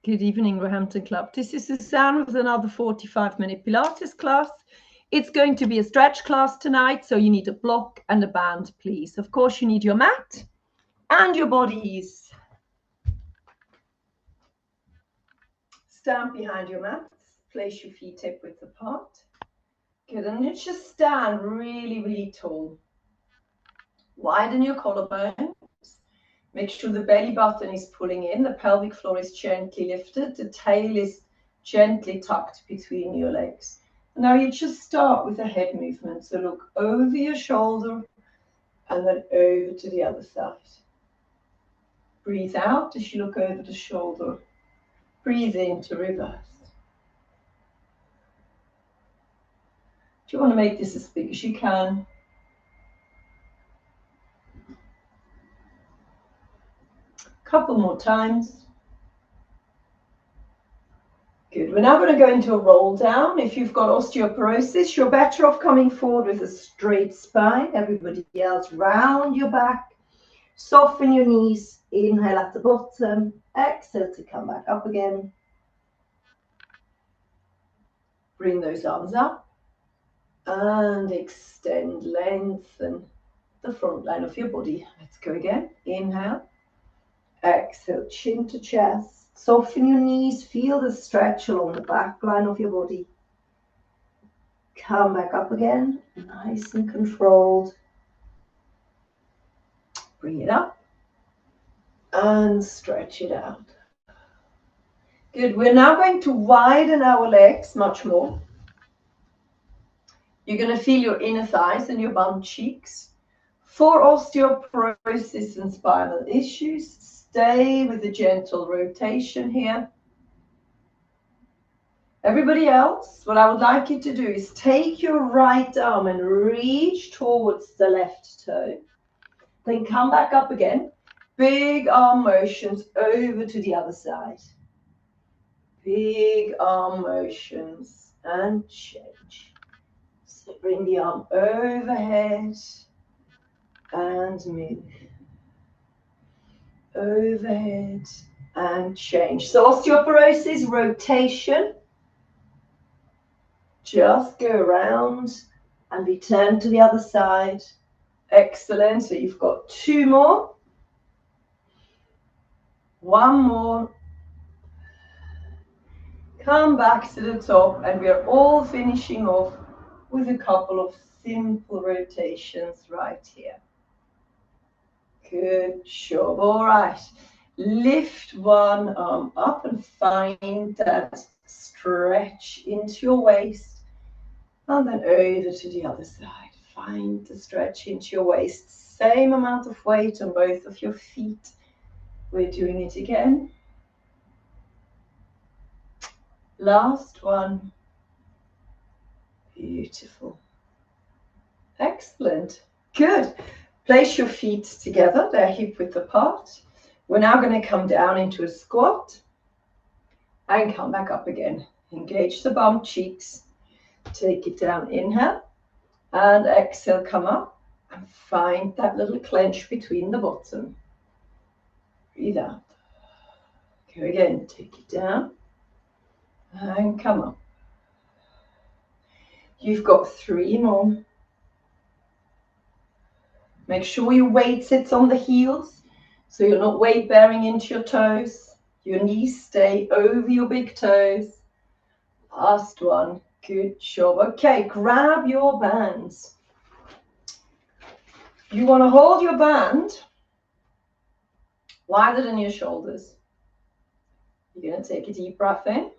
Good evening, Roehampton Club. This is Susanne with another 45-minute Pilates class. It's going to be a stretch class tonight, so you need a block and a band, please. Of course, you need your mat and your bodies. Stand behind your mats. Place your feet hip-width apart. Good, and then just stand really, really tall. Widen your collarbones. Make sure the belly button is pulling in, the pelvic floor is gently lifted, the tail is gently tucked between your legs. Now you just start with a head movement. So look over your shoulder and then over to the other side. Breathe out as you look over the shoulder. Breathe in to reverse. Do you want to make this as big as you can? Couple more times. Good. We're now going to go into a roll down. If you've got osteoporosis, you're better off coming forward with a straight spine. Everybody else, round your back. Soften your knees. Inhale at the bottom. Exhale to come back up again. Bring those arms up. And extend, lengthen the front line of your body. Let's go again. Inhale. Exhale, chin to chest. Soften your knees. Feel the stretch along the back line of your body. Come back up again. Nice and controlled. Bring it up. And stretch it out. Good. We're now going to widen our legs much more. You're going to feel your inner thighs and your bum cheeks. For osteoporosis and spinal issues, stay with the gentle rotation here. Everybody else, what I would like you to do is take your right arm and reach towards the left toe. Then come back up again. Big arm motions over to the other side. Big arm motions and change. So bring the arm overhead and move. Overhead and change. So osteoporosis, rotation. Just go around and be turned to the other side. Excellent. So you've got two more. One more. Come back to the top, and we are all finishing off with a couple of simple rotations right here. Good job. All right. Lift one arm up and find that stretch into your waist. And then over to the other side. Find the stretch into your waist. Same amount of weight on both of your feet. We're doing it again. Last one. Beautiful. Excellent. Good. Place your feet together. They're hip-width apart. We're now going to come down into a squat and come back up again. Engage the bum cheeks. Take it down. Inhale. And exhale, come up. And find that little clench between the bottom. Breathe out. Go again. Take it down. And come up. You've got three more. Make sure your weight sits on the heels, so you're not weight bearing into your toes. Your knees stay over your big toes. Last one. Good job. Okay, grab your bands. You want to hold your band wider than your shoulders. You're going to take a deep breath in.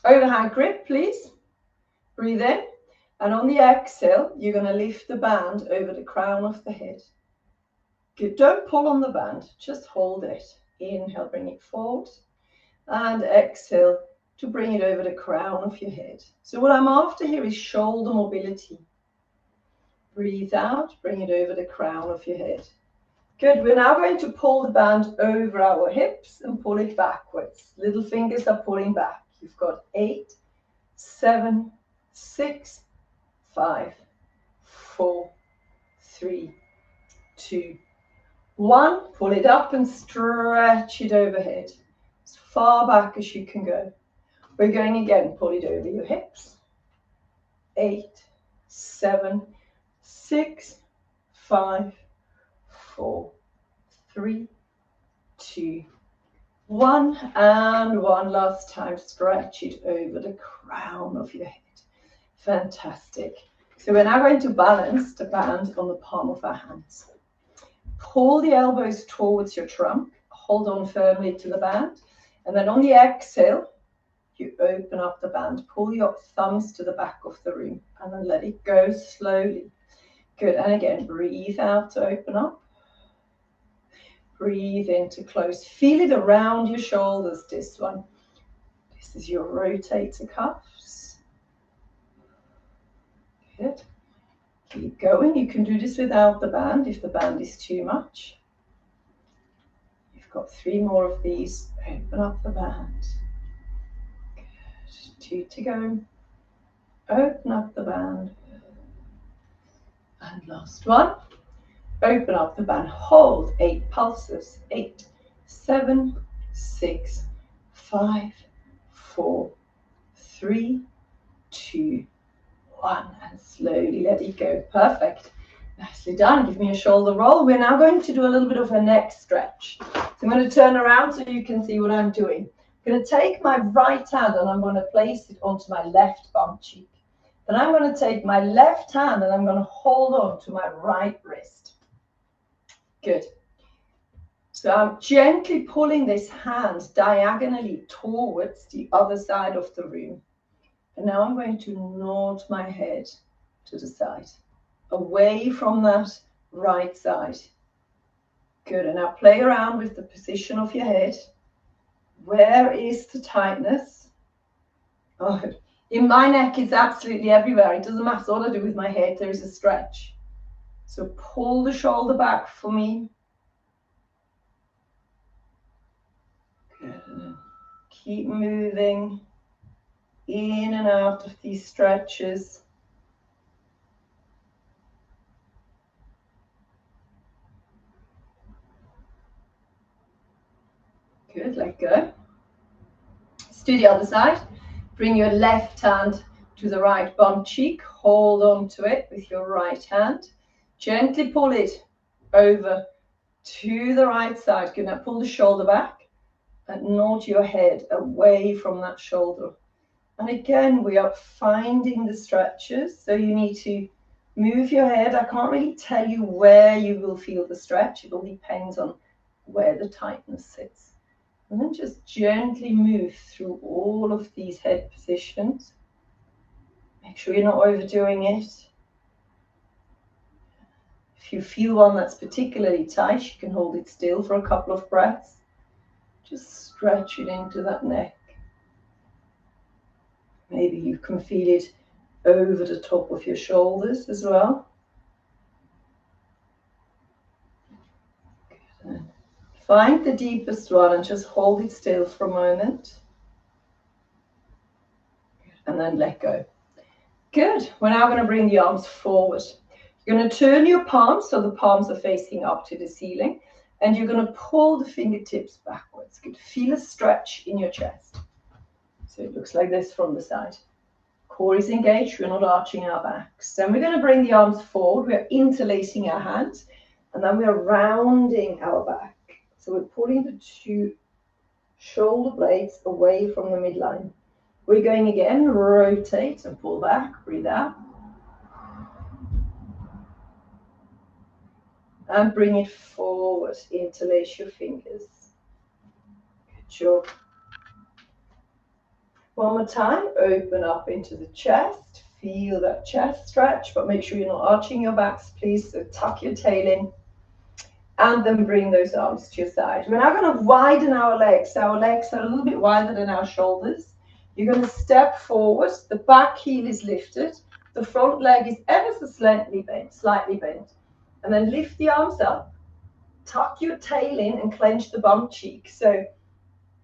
Overhand grip, please. Breathe in. And on the exhale, you're going to lift the band over the crown of the head. Good. Don't pull on the band. Just hold it. Inhale, bring it forward. And exhale to bring it over the crown of your head. So what I'm after here is shoulder mobility. Breathe out. Bring it over the crown of your head. Good. We're now going to pull the band over our hips and pull it backwards. Little fingers are pulling back. You've got 8, 7, 6, 5, 4, 3, 2, 1. Pull it up and stretch it overhead. far back as you can go. We're going again, pull it over your hips. 8, 7, 6, 5, 4, 3, 2, 1, and one last time, stretch it over the crown of your head. Fantastic. So we're now going to balance the band on the palm of our hands. Pull the elbows towards your trunk, hold on firmly to the band, and then on the exhale, you open up the band, pull your thumbs to the back of the room, and then let it go slowly. Good, and again, breathe out to open up. Breathe in to close. Feel it around your shoulders, this one. This is your rotator cuffs. Good. Keep going. You can do this without the band if the band is too much. You've got 3 more of these. Open up the band. Good. 2 to go. Open up the band. And last one. Open up the band. Hold 8 pulses. 8, 7, 6, 5, 4, 3, 2, 1. And slowly let it go. Perfect. Nicely done. Give me a shoulder roll. We're now going to do a little bit of a neck stretch. So I'm going to turn around so you can see what I'm doing. I'm going to take my right hand and I'm going to place it onto my left bum cheek. Then I'm going to take my left hand and I'm going to hold on to my right wrist. Good. So I'm gently pulling this hand diagonally towards the other side of the room. And now I'm going to nod my head to the side, away from that right side. Good. And now play around with the position of your head. Where is the tightness? Oh, in my neck, it's absolutely everywhere. It doesn't matter what I do with my head, there is a stretch. So pull the shoulder back for me. Good. Keep moving in and out of these stretches. Good, let go. Let's do the other side. Bring your left hand to the right bum cheek. Hold on to it with your right hand. Gently pull it over to the right side. Good, now pull the shoulder back and nod your head away from that shoulder. And again, we are finding the stretches. So you need to move your head. I can't really tell you where you will feel the stretch. It all depends on where the tightness sits. And then just gently move through all of these head positions. Make sure you're not overdoing it. If you feel one that's particularly tight, you can hold it still for a couple of breaths. Just stretch it into that neck. Maybe you can feel it over the top of your shoulders as well. Good. Find the deepest one and just hold it still for a moment. And then let go. Good. We're now going to bring the arms forward. You're going to turn your palms so the palms are facing up to the ceiling. And you're going to pull the fingertips backwards. Good. Feel a stretch in your chest. So it looks like this from the side. Core is engaged. We're not arching our backs. Then we're going to bring the arms forward. We're interlacing our hands. And then we're rounding our back. So we're pulling the 2 shoulder blades away from the midline. We're going again, rotate and pull back, breathe out. And bring it forward, interlace your fingers. Good job. One more time, open up into the chest. Feel that chest stretch, but make sure you're not arching your backs, please. So tuck your tail in. And then bring those arms to your side. We're now going to widen our legs. Our legs are a little bit wider than our shoulders. You're going to step forward. The back heel is lifted. The front leg is ever so slightly bent. And then lift the arms up. Tuck your tail in and clench the bum cheek. So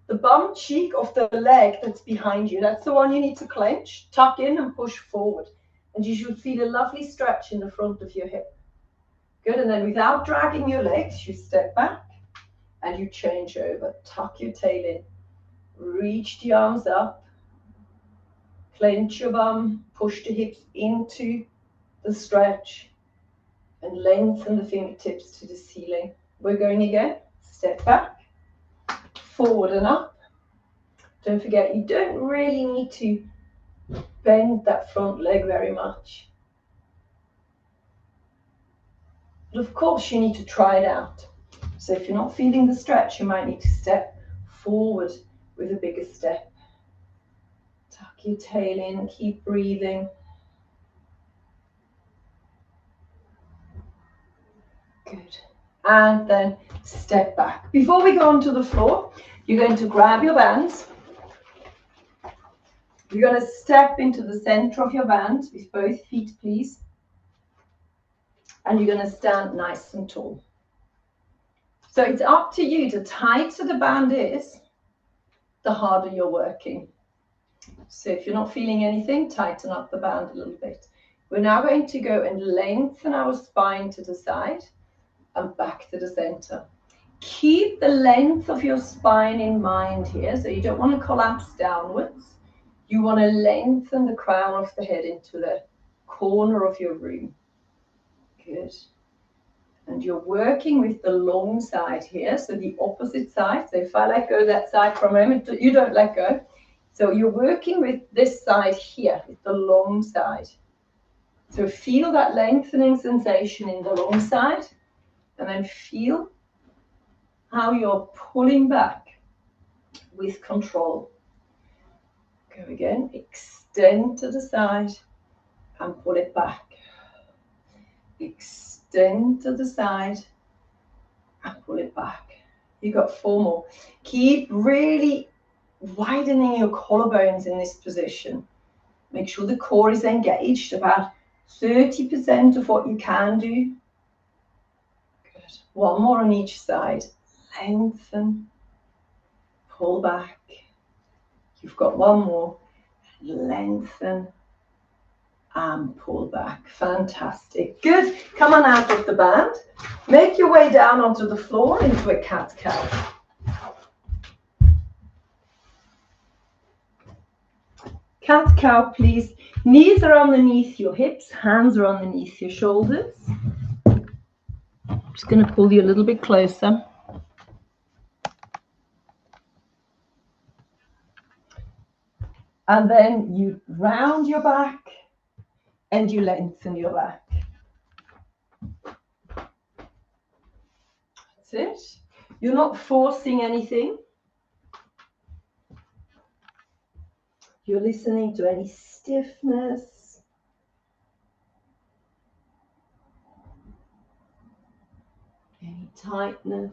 the bum cheek of the leg that's behind you, that's the one you need to clench. Tuck in and push forward. And you should feel a lovely stretch in the front of your hip. Good, and then without dragging your legs, you step back and you change over. Tuck your tail in Reach the arms up. Clench your bum. Push the hips into the stretch. And lengthen the fingertips to the ceiling. We're going again. Step back. Forward and up. Don't forget, you don't really need to bend that front leg very much. But of course, you need to try it out. So if you're not feeling the stretch, you might need to step forward with a bigger step. Tuck your tail in, keep breathing. Good. And then step back. Before we go onto the floor, you're going to grab your bands. You're going to step into the center of your band with both feet, please. And you're going to stand nice and tall. So it's up to you. The tighter the band is, the harder you're working. So if you're not feeling anything, tighten up the band a little bit. We're now going to go and lengthen our spine to the side and back to the center. Keep the length of your spine in mind here. So you don't want to collapse downwards. You want to lengthen the crown of the head into the corner of your room. Good. And you're working with the long side here, so the opposite side. So if I let go that side for a moment, you don't let go. So you're working with this side here, with the long side. So feel that lengthening sensation in the long side, and then feel how you're pulling back with control. Go again, extend to the side and pull it back. Extend to the side and pull it back. You got 4 more. Keep really widening your collarbones in this position. Make sure the core is engaged, about 30% of what you can do. Good. 1 more on each side. Lengthen, pull back. You've got 1 more. Lengthen and pull back. Fantastic. Good. Come on out of the band. Make your way down onto the floor into a cat-cow. Cat-cow, please. Knees are underneath your hips. Hands are underneath your shoulders. I'm just going to pull you a little bit closer. And then you round your back and you lengthen your back. That's it. You're not forcing anything. You're listening to any stiffness. Any tightness.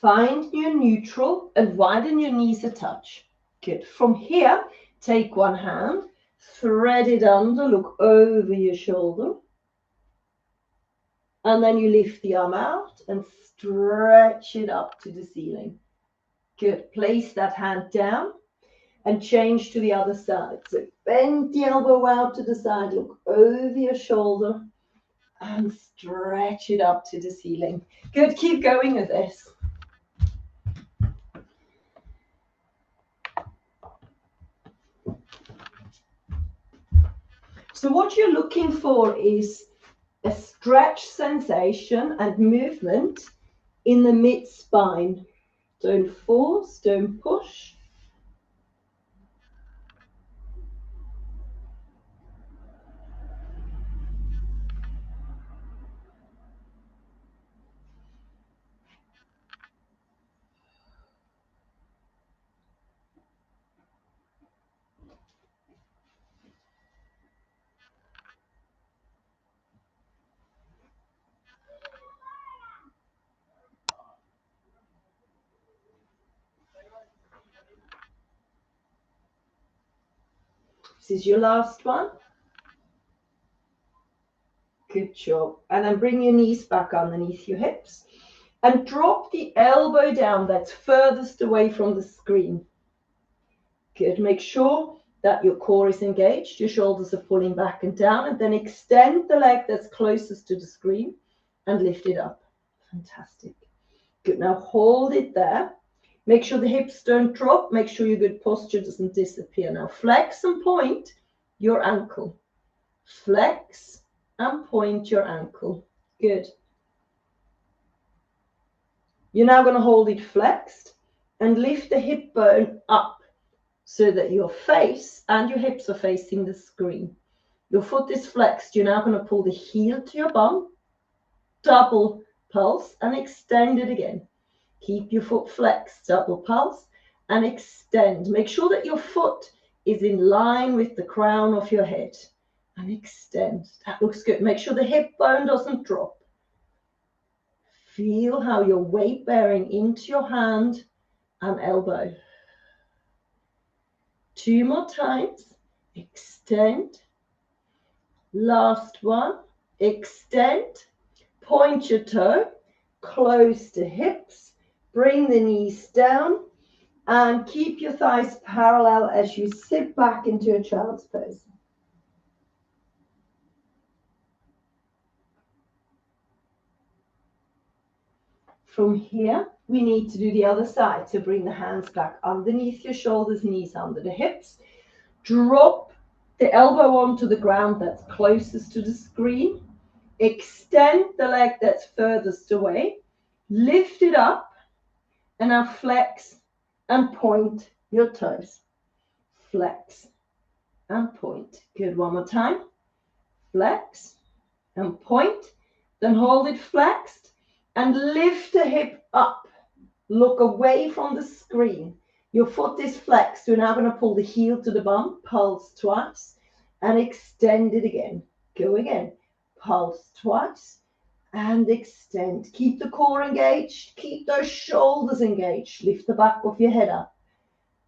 Find your neutral and widen your knees a touch. Good. From here, take one hand, thread it under, look over your shoulder. And then you lift the arm out and stretch it up to the ceiling. Good. Place that hand down and change to the other side. So bend the elbow out to the side, look over your shoulder and stretch it up to the ceiling. Good. Keep going with this. So what you're looking for is a stretch sensation and movement in the mid-spine. Don't force, don't push. This is your last one. Good job. And then bring your knees back underneath your hips and drop the elbow down that's furthest away from the screen. Good. Make sure that your core is engaged, your shoulders are pulling back and down, and then extend the leg that's closest to the screen and lift it up. Fantastic. Good. Now hold it there. Make sure the hips don't drop. Make sure your good posture doesn't disappear. Now flex and point your ankle. Flex and point your ankle. Good. You're now going to hold it flexed and lift the hip bone up so that your face and your hips are facing the screen. Your foot is flexed. You're now going to pull the heel to your bum, double pulse, and extend it again. Keep your foot flexed, double pulse, and extend. Make sure that your foot is in line with the crown of your head. And extend. That looks good. Make sure the hip bone doesn't drop. Feel how your weight bearing into your hand and elbow. 2 more times. Extend. Last one. Extend. Point your toe. Close the hips. Bring the knees down. And keep your thighs parallel as you sit back into a child's pose. From here, we need to do the other side. So bring the hands back underneath your shoulders, knees under the hips. Drop the elbow onto the ground that's closest to the screen. Extend the leg that's furthest away. Lift it up. And now flex and point your toes. Flex and point. Good. One more time. Flex and point. Then hold it flexed. And lift the hip up. Look away from the screen. Your foot is flexed. You're now going to pull the heel to the bum. Pulse twice. And extend it again. Go again. Pulse twice. And extend. Keep the core engaged. Keep those shoulders engaged. Lift the back of your head up.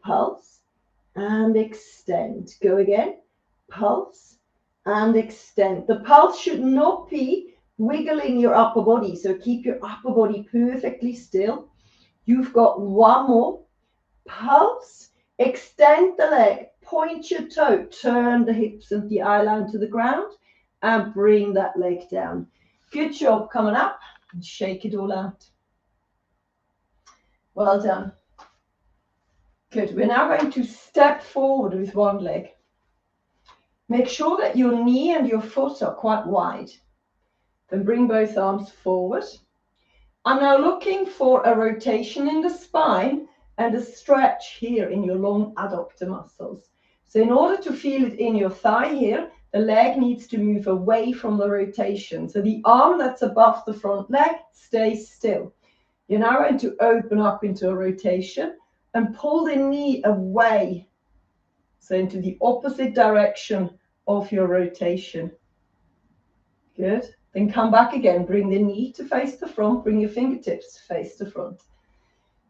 Pulse. And extend. Go again. Pulse. And extend. The pulse should not be wiggling your upper body, so keep your upper body perfectly still. You've got one more. Pulse, extend the leg, point your toe, turn the hips and the eye line to the ground, and bring that leg down. Good job. Coming up and shake it all out. Well done. Good. We're now going to step forward with one leg. Make sure that your knee and your foot are quite wide. Then bring both arms forward. I'm now looking for a rotation in the spine and a stretch here in your long adductor muscles. So in order to feel it in your thigh here, the leg needs to move away from the rotation. So the arm that's above the front leg stays still. You're now going to open up into a rotation and pull the knee away. So into the opposite direction of your rotation. Good. Then come back again. Bring the knee to face the front. Bring your fingertips to face the front.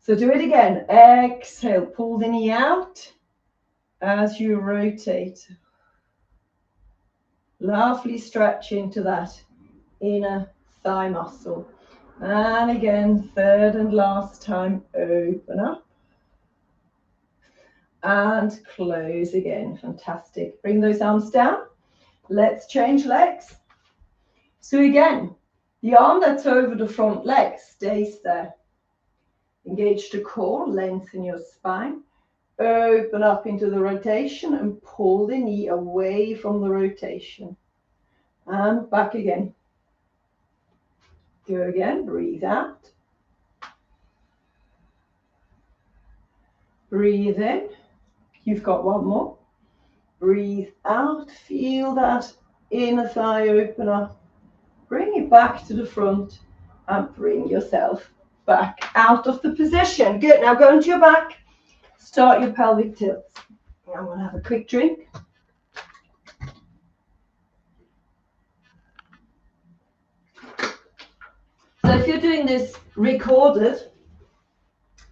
So do it again. Exhale. Pull the knee out as you rotate. Lovely stretch into that inner thigh muscle. And again, third and last time, open up. And close again. Fantastic. Bring those arms down. Let's change legs. So again, the arm that's over the front leg stays there. Engage the core, lengthen your spine. Open up into the rotation and pull the knee away from the rotation. And back again. Go again, breathe out. Breathe in. You've got one more. Breathe out. Feel that inner thigh open up. Bring it back to the front and bring yourself back out of the position. Good. Now go into your back. Start your pelvic tilts. I'm going to have a quick drink. So if you're doing this recorded,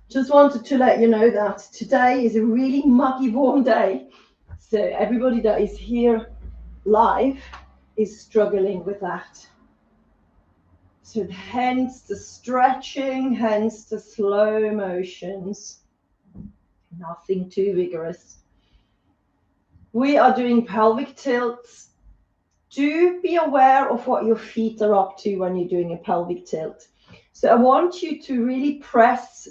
just wanted to let you know that today is a really muggy, warm day. So everybody that is here live is struggling with that. So hence the stretching, hence the slow motions. Nothing too vigorous. We are doing pelvic tilts. Do be aware of what your feet are up to when you're doing a pelvic tilt. So I want you to really press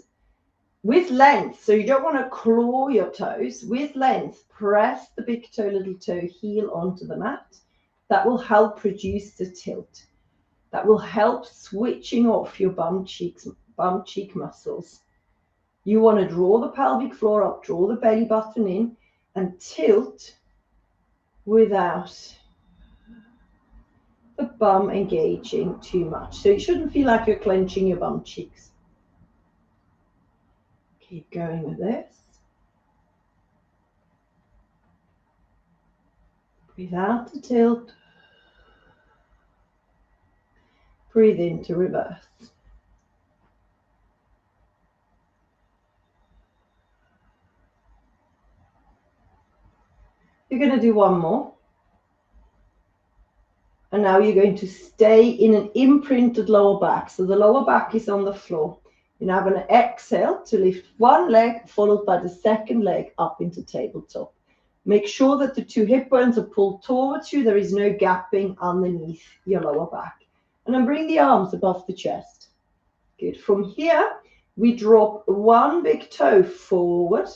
with length. So you don't want to claw your toes. With length, press the big toe, little toe, heel onto the mat. That will help produce the tilt. That will help switching off your bum cheek muscles. You want to draw the pelvic floor up, draw the belly button in, and tilt without the bum engaging too much. So you shouldn't feel like you're clenching your bum cheeks. Keep going with this. Breathe out to tilt. Breathe in to reverse. You're going to do one more. And now you're going to stay in an imprinted lower back. So the lower back is on the floor. You're now going to exhale to lift one leg, followed by the second leg up into tabletop. Make sure that the two hip bones are pulled towards you. There is no gapping underneath your lower back. And then bring the arms above the chest. Good. From here, we drop one big toe forward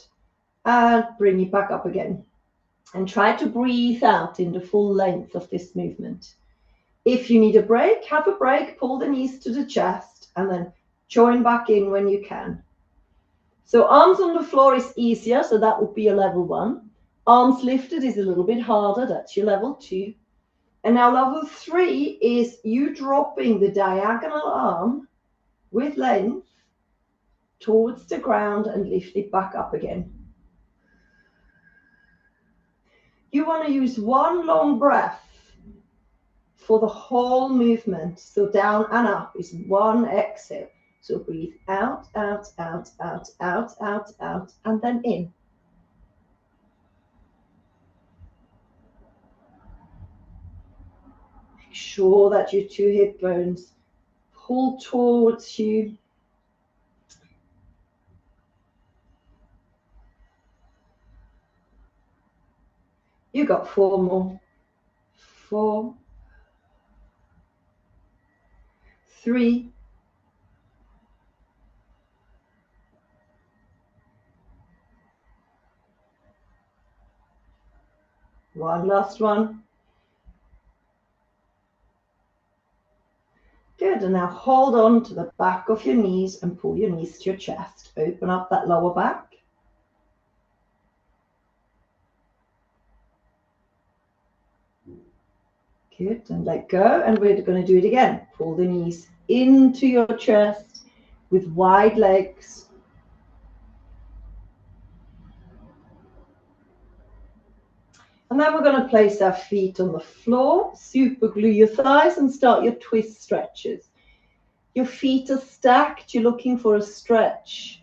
and bring it back up again. And try to breathe out in the full length of this movement. If you need a break, have a break, pull the knees to the chest, and then join back in when you can. So arms on the floor is easier, so that would be a level 1. Arms lifted is a little bit harder, that's your level 2. And now level 3 is you dropping the diagonal arm with length towards the ground and lift it back up again. You want to use one long breath for the whole movement. So down and up is one exhale. So breathe out, out, out, out, out, out, out, and then in. Make sure that your two hip bones pull towards you. You got 4 more. 4, 3, 1 last one. Good, and now hold on to the back of your knees and pull your knees to your chest. Open up that lower back. Good, and let go, and we're going to do it again. Pull the knees into your chest with wide legs. And then we're going to place our feet on the floor, super glue your thighs and start your twist stretches. Your feet are stacked, you're looking for a stretch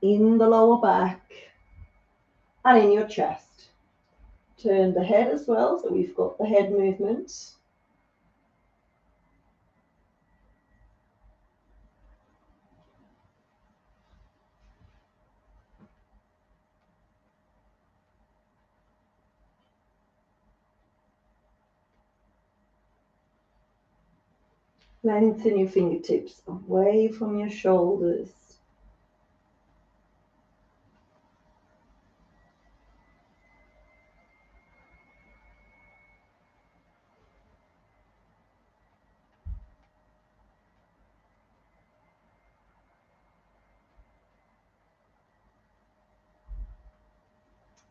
in the lower back and in your chest. Turn the head as well, so we've got the head movement. Lengthen your fingertips away from your shoulders.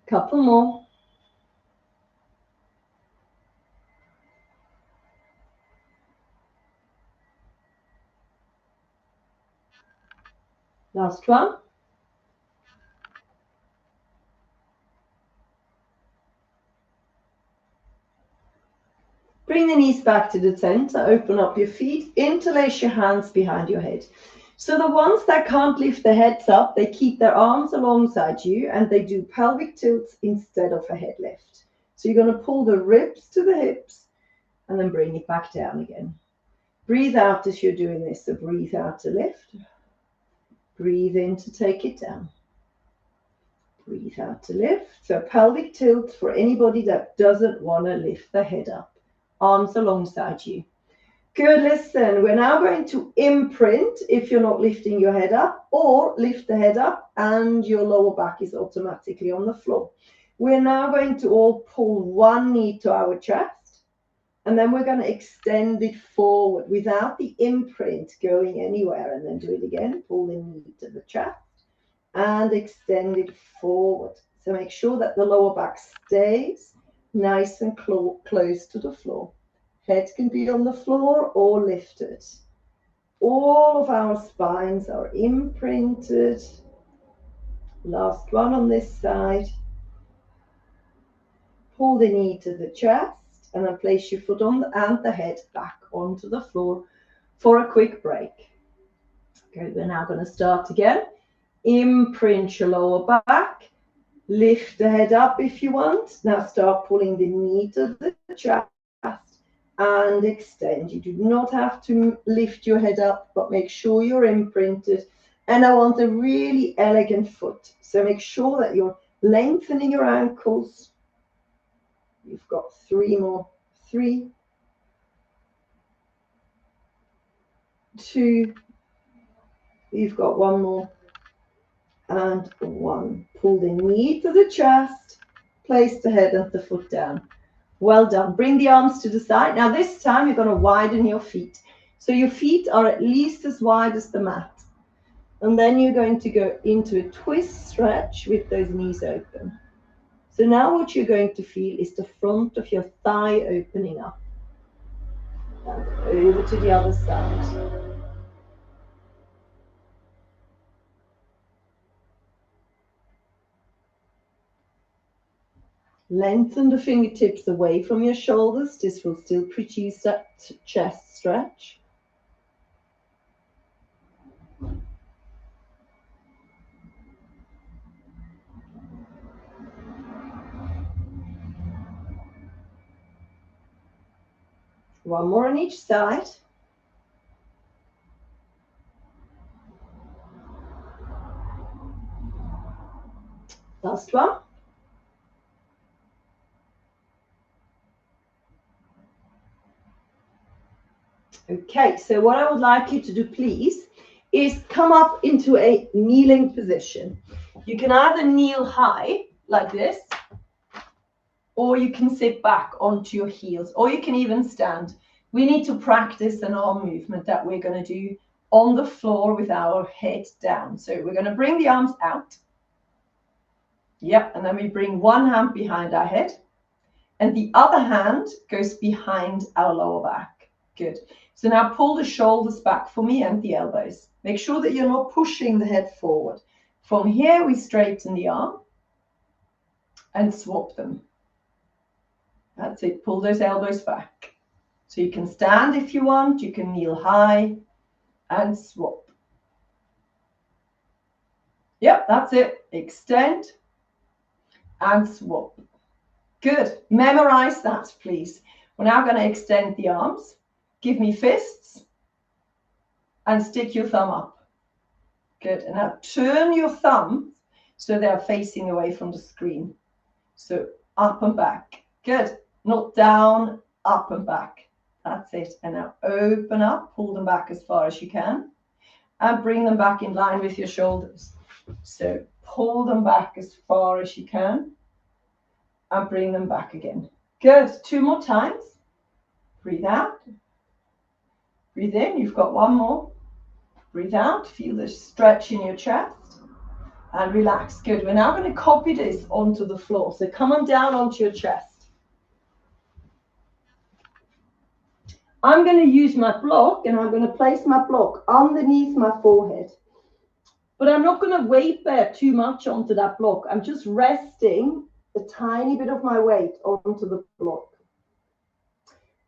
Couple more. Last one. Bring the knees back to the center, open up your feet, interlace your hands behind your head. So the ones that can't lift their heads up, they keep their arms alongside you and they do pelvic tilts instead of a head lift. So you're going to pull the ribs to the hips and then bring it back down again. Breathe out as you're doing this. So breathe out to lift. Breathe in to take it down. Breathe out to lift. So pelvic tilt for anybody that doesn't want to lift the head up. Arms alongside you. Good, listen. We're now going to imprint if you're not lifting your head up, or lift the head up and your lower back is automatically on the floor. We're now going to all pull one knee to our chest, and then we're going to extend it forward without the imprint going anywhere. And then do it again. Pull the knee to the chest and extend it forward. So make sure that the lower back stays nice and close to the floor. Head can be on the floor or lifted. All of our spines are imprinted. Last one on this side. Pull the knee to the chest and then place your foot on and the head back onto the floor for a quick break. Okay, we're now going to start again. Imprint your lower back. Lift the head up if you want. Now start pulling the knee to the chest and extend. You do not have to lift your head up, but make sure you're imprinted. And I want a really elegant foot. So make sure that you're lengthening your ankles. You've got 3 more. 3, 2, you've got 1 more. And 1. Pull the knee to the chest. Place the head and the foot down. Well done. Bring the arms to the side. Now this time you're going to widen your feet. So your feet are at least as wide as the mat. And then you're going to go into a twist stretch with those knees open. So now what you're going to feel is the front of your thigh opening up. And over to the other side. Lengthen the fingertips away from your shoulders. This will still produce that chest stretch. One more on each side. Last one. Okay, so what I would like you to do, please, is come up into a kneeling position. You can either kneel high like this, or you can sit back onto your heels, or you can even stand. We need to practice an arm movement that we're going to do on the floor with our head down. So we're going to bring the arms out. Yep, and then we bring one hand behind our head, and the other hand goes behind our lower back. Good. So now pull the shoulders back for me and the elbows. Make sure that you're not pushing the head forward. From here, we straighten the arm and swap them. That's it. Pull those elbows back. So you can stand if you want. You can kneel high and swap. Yep, that's it. Extend and swap. Good. Memorize that, please. We're now going to extend the arms. Give me fists and stick your thumb up. Good. And now turn your thumbs so they're facing away from the screen. So up and back. Good. Not down, up and back. That's it. And now open up, pull them back as far as you can, and bring them back in line with your shoulders. So pull them back as far as you can and bring them back again. Good. 2 more times. Breathe out. Breathe in. You've got 1 more. Breathe out. Feel the stretch in your chest and relax. Good. We're now going to copy this onto the floor. So come on down onto your chest. I'm going to use my block, and I'm going to place my block underneath my forehead. But I'm not going to weight bear too much onto that block. I'm just resting a tiny bit of my weight onto the block.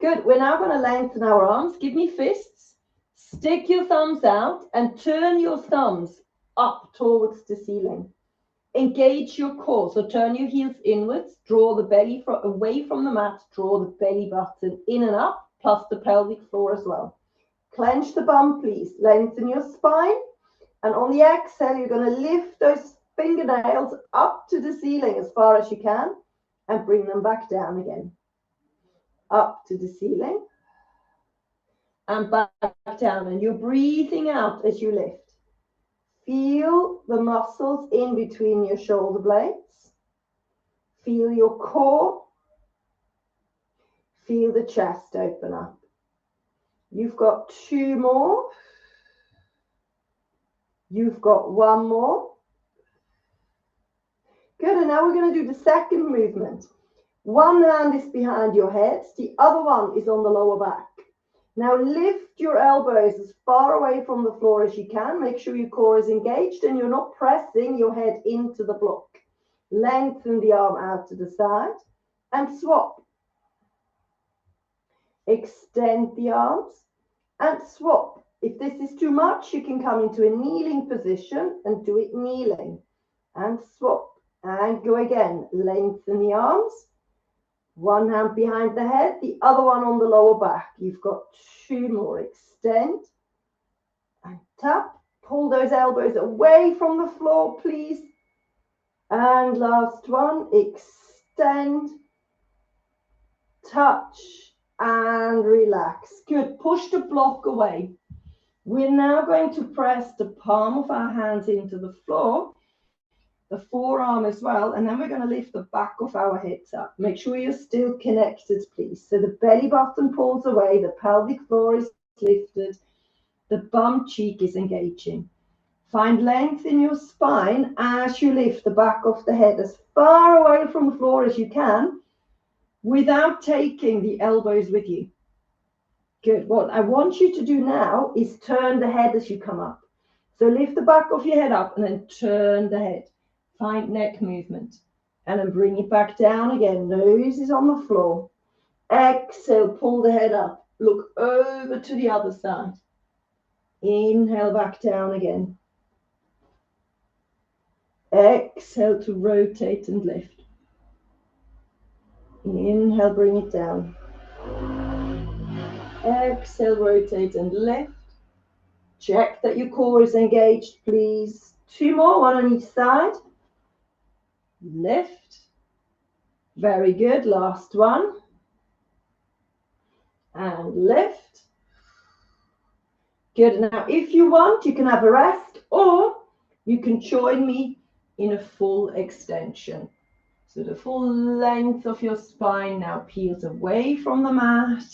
Good. We're now going to lengthen our arms. Give me fists. Stick your thumbs out and turn your thumbs up towards the ceiling. Engage your core. So turn your heels inwards. Draw the belly away from the mat. Draw the belly button in and up, plus the pelvic floor as well. Clench the bum, please. Lengthen your spine. And on the exhale, you're going to lift those fingernails up to the ceiling as far as you can and bring them back down again. Up to the ceiling and back down. And you're breathing out as you lift. Feel the muscles in between your shoulder blades. Feel your core. Feel the chest open up. You've got 2 more. You've got 1 more. Good, and now we're going to do the second movement. One hand is behind your head, the other one is on the lower back. Now lift your elbows as far away from the floor as you can. Make sure your core is engaged and you're not pressing your head into the block. Lengthen the arm out to the side and swap. Extend the arms and swap. If this is too much, you can come into a kneeling position and do it kneeling. And swap. And go again. Lengthen the arms. One hand behind the head, the other one on the lower back. You've got 2 more. Extend and tap. Pull those elbows away from the floor, please. And last one. Extend, touch, and relax. Good. Push the block away. We're now going to press the palm of our hands into the floor, the forearm as well, and then we're going to lift the back of our hips up. Make sure you're still connected, please. So the belly button pulls away, the pelvic floor is lifted, the bum cheek is engaging. Find length in your spine as you lift the back of the head as far away from the floor as you can without taking the elbows with you. Good. What I want you to do now is turn the head as you come up. So lift the back of your head up and then turn the head. Find neck movement. And then bring it back down again. Nose is on the floor. Exhale, pull the head up. Look over to the other side. Inhale, back down again. Exhale to rotate and lift. Inhale, bring it down. Exhale, rotate and lift. Check that your core is engaged, please. 2 more, one on each side. Lift. Very good. Last one. And lift. Good. Now, if you want, you can have a rest or you can join me in a full extension. So the full length of your spine now peels away from the mat.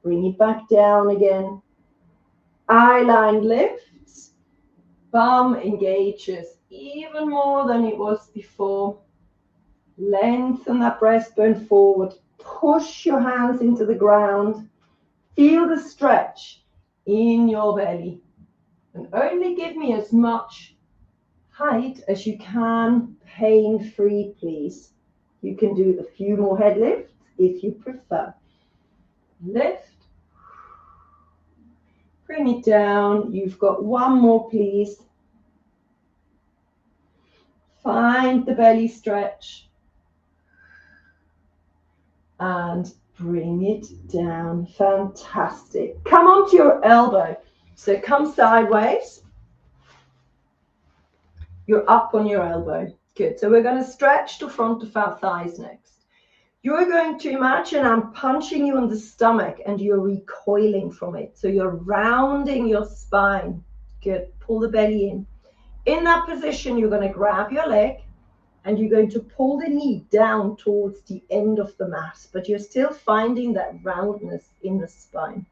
Bring it back down again. Eye line lifts. Bum engages even more than it was before. Lengthen that breastbone forward. Push your hands into the ground. Feel the stretch in your belly. And only give me as much height as you can, pain-free, please. You can do a few more head lifts if you prefer. Lift. Bring it down. You've got 1 more, please. Find the belly stretch. And bring it down. Fantastic. Come onto your elbow. So come sideways. You're up on your elbow. Good. So we're going to stretch the front of our thighs next. You're going to imagine I'm punching you in the stomach and you're recoiling from it. So you're rounding your spine. Good. Pull the belly in. In that position, you're going to grab your leg and you're going to pull the knee down towards the end of the mat, but you're still finding that roundness in the spine.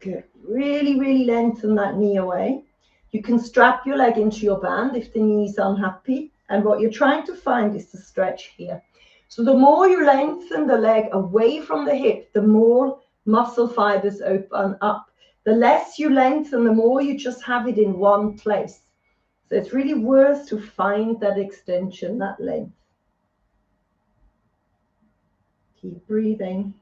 Good. Really, really lengthen that knee away. You can strap your leg into your band if the knee is unhappy. And what you're trying to find is the stretch here. So the more you lengthen the leg away from the hip, the more muscle fibers open up. The less you lengthen, the more you just have it in one place. So it's really worth to find that extension, that length. Keep breathing.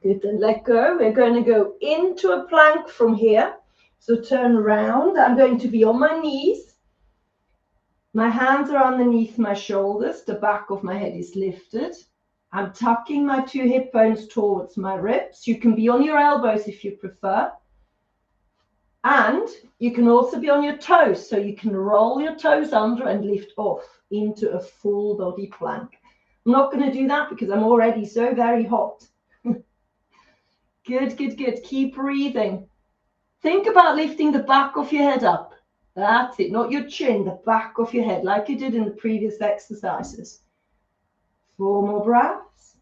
Good, and let go. We're going to go into a plank from here. So turn around. I'm going to be on my knees. My hands are underneath my shoulders. The back of my head is lifted. I'm tucking my 2 hip bones towards my ribs. You can be on your elbows if you prefer. And you can also be on your toes. So you can roll your toes under and lift off into a full body plank. I'm not going to do that because I'm already so very hot. Good, good, good. Keep breathing. Think about lifting the back of your head up. That's it, not your chin, the back of your head, like you did in the previous exercises. 4 more breaths.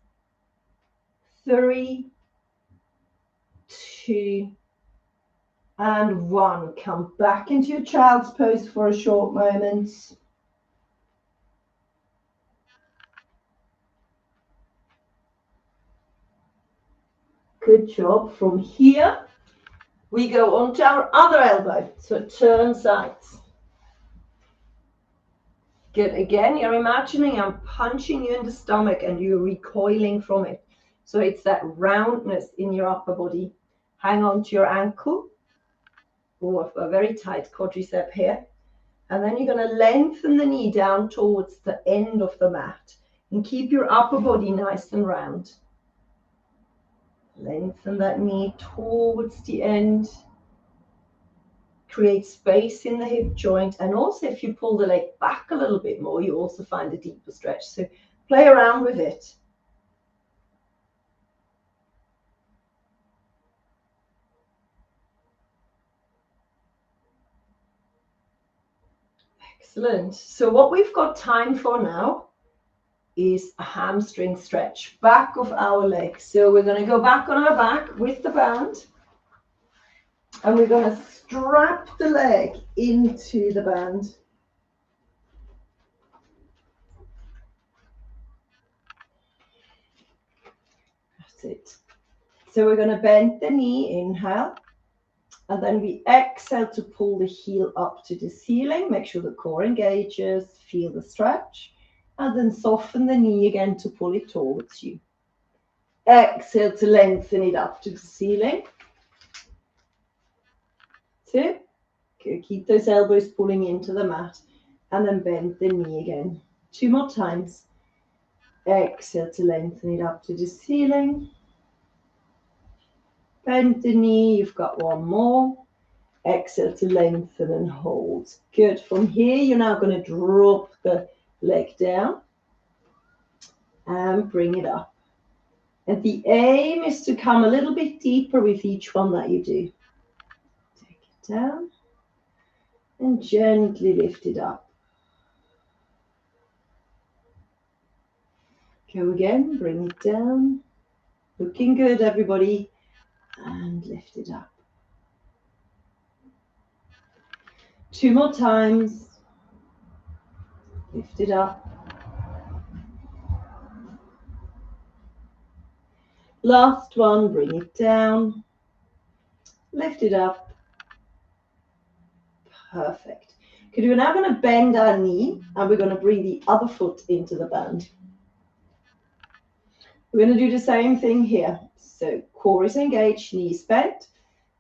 3, 2, and 1. Come back into your child's pose for a short moment. Good job. From here, we go on to our other elbow. So turn sides. Good. Again, you're imagining I'm punching you in the stomach and you're recoiling from it. So it's that roundness in your upper body. Hang on to your ankle or a very tight quadricep here. And then you're going to lengthen the knee down towards the end of the mat and keep your upper body nice and round. Lengthen that knee towards the end. Create space in the hip joint, and also if you pull the leg back a little bit more, you also find a deeper stretch. So play around with it. Excellent. So what we've got time for now is a hamstring stretch, back of our leg. So we're going to go back on our back with the band, and we're going to strap the leg into the band. That's it. So we're going to bend the knee, inhale, and then we exhale to pull the heel up to the ceiling. Make sure the core engages, feel the stretch, and then soften the knee again to pull it towards you. Exhale to lengthen it up to the ceiling. 2. Good. Keep those elbows pulling into the mat, and then bend the knee again. 2 more times. Exhale to lengthen it up to the ceiling. Bend the knee. You've got 1 more. Exhale to lengthen and hold. Good. From here, you're now going to drop the leg down and bring it up. And the aim is to come a little bit deeper with each one that you do. Take it down and gently lift it up. Go again, bring it down. Looking good, everybody. And lift it up. 2 more times. Lift it up. Last one, bring it down. Lift it up. Perfect. Okay, we're now going to bend our knee and we're going to bring the other foot into the band. We're going to do the same thing here. So core is engaged, knees bent.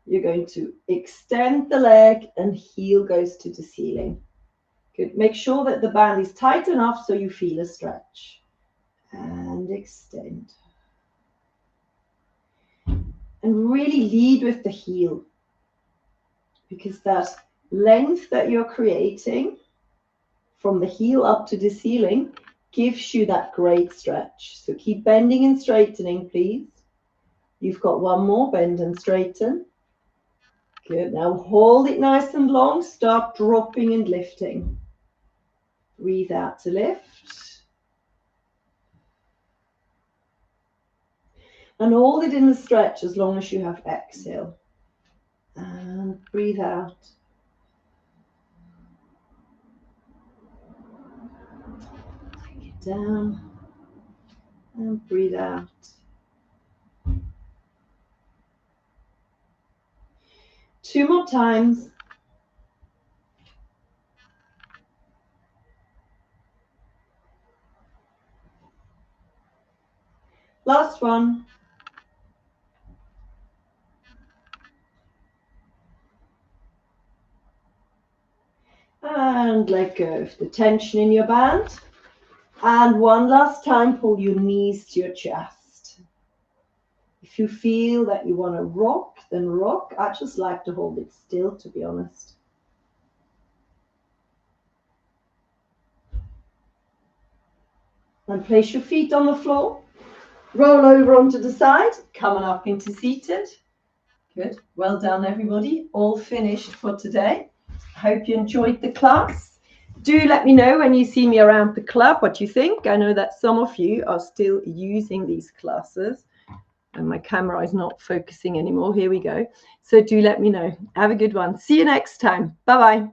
You're going to extend the leg and heel goes to the ceiling. Good. Make sure that the band is tight enough so you feel a stretch. And extend. And really lead with the heel, because that length that you're creating from the heel up to the ceiling gives you that great stretch. So keep bending and straightening, please. You've got 1 more, bend and straighten. Good. Now hold it nice and long. Start dropping and lifting. Breathe out to lift. And hold it in the stretch as long as you have exhale. And breathe out. Take it down. And breathe out. Two more times. Last one. And and let go of the tension in your band. And one last time, pull your knees to your chest. If you feel that you want to rock, then rock. I just like to hold it still, to be honest. And place your feet on the floor. Roll over onto the side, coming up into seated. Good. Well done, everybody. All finished for today. I hope you enjoyed the class. Do let me know when you see me around the club what you think. I know that some of you are still using these classes. And my camera is not focusing anymore. Here we go. So do let me know. Have a good one. See you next time. Bye-bye.